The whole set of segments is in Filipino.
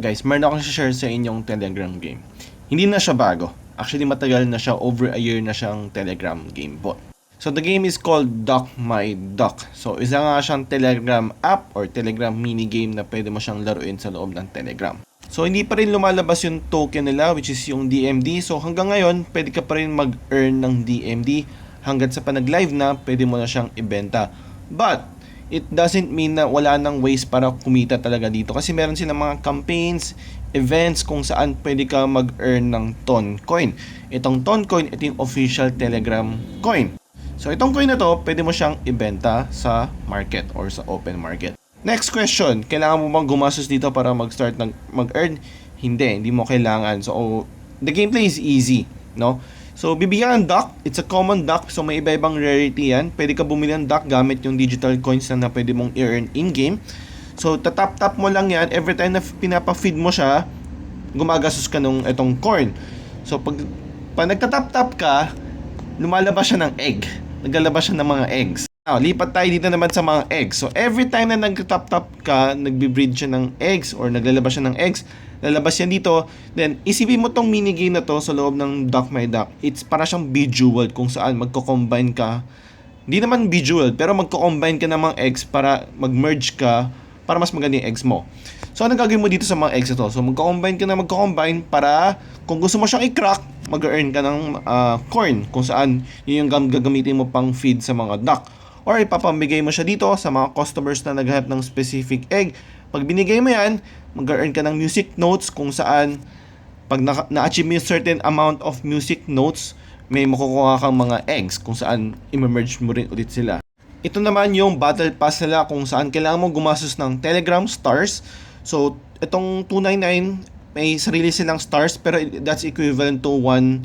Guys, meron akong share sa inyong Telegram game. Hindi na siya bago. Actually, matagal na siya, over a year na siyang Telegram game bot. So, the game is called Duck My Duck. So, isa nga siyang Telegram app or Telegram mini game na pwede mo siyang laruin sa loob ng Telegram. So, hindi pa rin lumalabas yung token nila, which is yung DMD. So, hanggang ngayon, pwede ka pa rin mag-earn ng DMD. Hanggat sa panag-live na, pwede mo na siyang ibenta. But, it doesn't mean na wala nang ways para kumita talaga dito. Kasi meron silang mga campaigns, events kung saan pwede ka mag-earn ng Toncoin. Itong Toncoin, ito yung official Telegram coin. So, itong coin na to, pwede mo siyang ibenta sa market or sa open market. Next question, kailangan mo bang gumastos dito para mag-start mag-earn? Hindi mo kailangan. So, the gameplay is easy, no? So, bibigyan ng duck. It's a common duck. So, may iba-ibang rarity yan. Pwede ka bumili ng duck gamit yung digital coins na pwede mong i-earn in-game. So, tatap-tap mo lang yan. Every time na pinapa-feed mo siya, gumagastos ka nung itong corn. So, pag nagtatap-tap ka, lumalabas siya ng egg. Naglalabas siya ng mga eggs. Now, lipat tayo dito naman sa mga eggs. So, every time na nagtatap-tap ka, nagbe-breed siya ng eggs or naglalabas siya ng eggs, lalabas yan dito. Then, isipin mo tong minigame na to sa loob ng Duck My Duck. It's para siyang Bejeweled kung saan magko-combine ka. Hindi naman Bejeweled, pero magko-combine ka ng mga eggs para mag-merge ka para mas maganda yung eggs mo. So, anong gagawin mo dito sa mga eggs ito? So, magko-combine ka na magko-combine para kung gusto mo siyang i-crack, mag-earn ka ng corn kung saan yun yung gagamitin mo pang feed sa mga duck. Or ipapamigay mo siya dito sa mga customers na naghahanap ng specific egg. Pag binigay mo yan, mag-earn ka ng music notes kung saan pag na-achieve mo yung certain amount of music notes, may makukuha kang mga eggs kung saan i-merge mo rin ulit sila. Ito naman yung battle pass nila kung saan kailangan mo gumastos ng Telegram stars. So, itong 299, may sarili silang stars pero that's equivalent to 1:1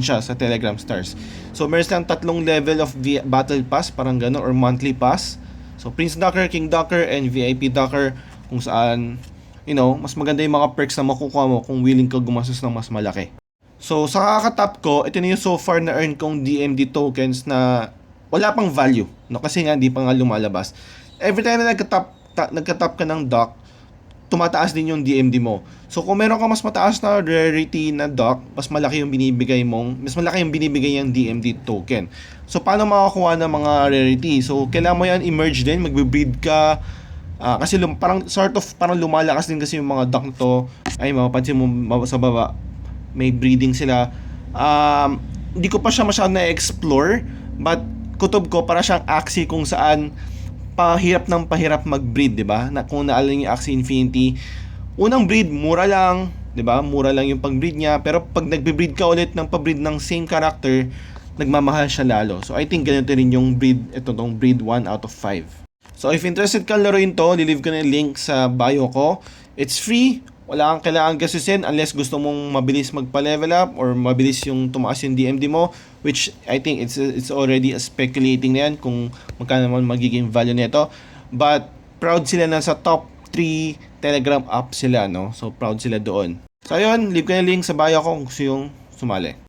siya sa Telegram stars. So, meron silang tatlong level of battle pass, parang gano'n, or monthly pass. So, Prince Ducker, King Ducker, and VIP Ducker kung saan, mas maganda yung mga perks na makukuha mo kung willing ka gumastos ng mas malaki. So, sa kakatap ko, ito na yung so far na earn kong DMD tokens na wala pang value, no? Kasi nga, di pa nga lumalabas. Every time na nagka-tap ka ng duck, tumataas din yung DMD mo. So, kung meron ka mas mataas na rarity na duck, mas malaki yung binibigay yung DMD token. So, paano makakuha ng mga rarity? So, kailangan mo yan i-merge din, magbe-breed ka. Kasi parang lumalakas din kasi yung mga duck to. Ay, mapapansin mo sa baba, may breeding sila. Hindi ko pa siya masyadong na-explore, but kutob ko para siyang Axie kung saan pahirap mag-breed, 'di ba? Na kung naalala niyo Axie Infinity, unang breed mura lang, 'di ba? Mura lang yung pag-breed niya, pero pag nagbe-breed ka ulit ng pa-breed ng same character, nagmamahal siya lalo. So I think ganito rin yung breed, tong breed 1 out of 5. So if interested ka laruin to, lilive ko na yung link sa bio ko. It's free. Wala kang kailangan gastusin unless gusto mong mabilis magpa-level up or mabilis yung tumaas yung DMD mo, which I think it's already speculating na yan kung magkano naman magiging value nito. But proud sila na sa top 3 Telegram app sila, no? So proud sila doon. So ayun, leave ko na link sa bio ko kung gusto yung sumali.